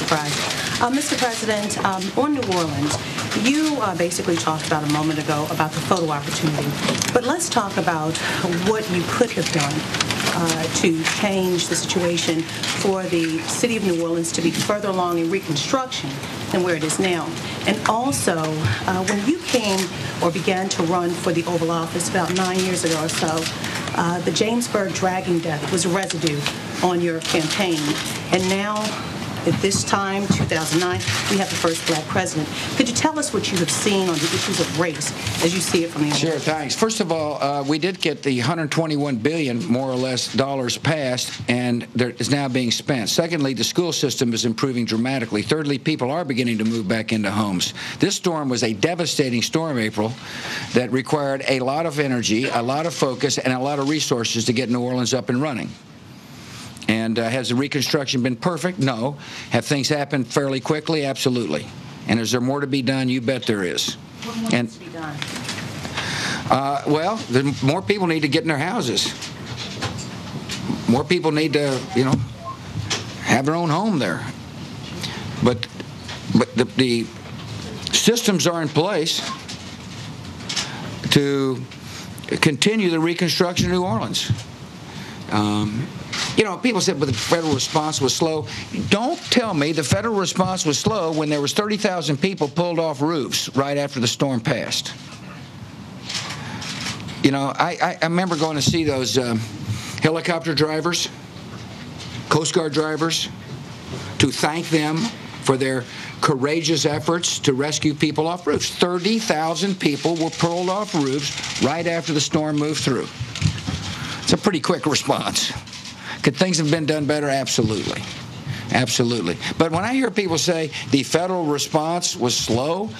Price. Mr. President, on New Orleans, you basically talked about a moment ago about the photo opportunity. But let's talk about what you could have done to change the situation for the city of New Orleans to be further along in reconstruction than where it is now. And also, when you came or began to run for the Oval Office about 9 years ago or so, the Jamesburg dragging death was a residue on your campaign. And now, at this time, 2009, we have the first black president. Could you tell us what you have seen on the issues of race as you see it from the outside? Sure, thanks. First of all, we did get the $121 billion, more or less, dollars passed, and there is now being spent. Secondly, the school system is improving dramatically. Thirdly, people are beginning to move back into homes. This storm was a devastating storm, April, that required a lot of energy, a lot of focus, and a lot of resources to get New Orleans up and running. And has the reconstruction been perfect? No. Have things happened fairly quickly? Absolutely. And is there more to be done? You bet there is. What more needs to be done? Well, more people need to get in their houses. More people need to, have their own home there. But the systems are in place to continue the reconstruction of New Orleans. People said, but the federal response was slow. Don't tell me the federal response was slow when there was 30,000 people pulled off roofs right after the storm passed. I remember going to see those helicopter drivers, Coast Guard drivers, to thank them for their courageous efforts to rescue people off roofs. 30,000 people were pulled off roofs right after the storm moved through. It's a pretty quick response. Could things have been done better? Absolutely. Absolutely. But when I hear people say the federal response was slow,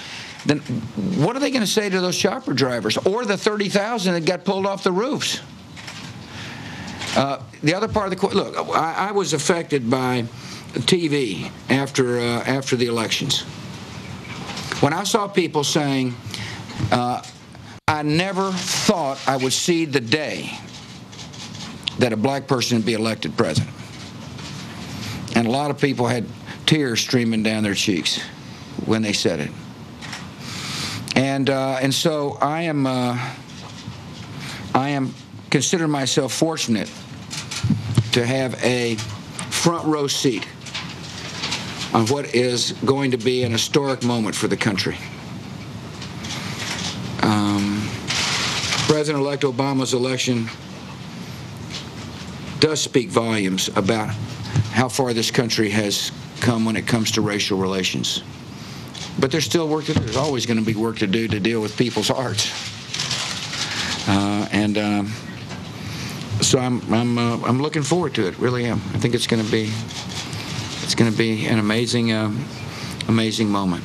then what are they going to say to those chopper drivers or the 30,000 that got pulled off the roofs? The other part of the look, I was affected by TV after the elections. When I saw people saying, I never thought I would see the day that a black person would be elected president. And a lot of people had tears streaming down their cheeks when they said it. And so I am considering myself fortunate to have a front row seat on what is going to be an historic moment for the country. President-elect Obama's election does speak volumes about how far this country has come when it comes to racial relations. But there's still work to do. There's always going to be work to do to deal with people's hearts. So I'm looking forward to it. Really am. I think it's going to be an amazing moment.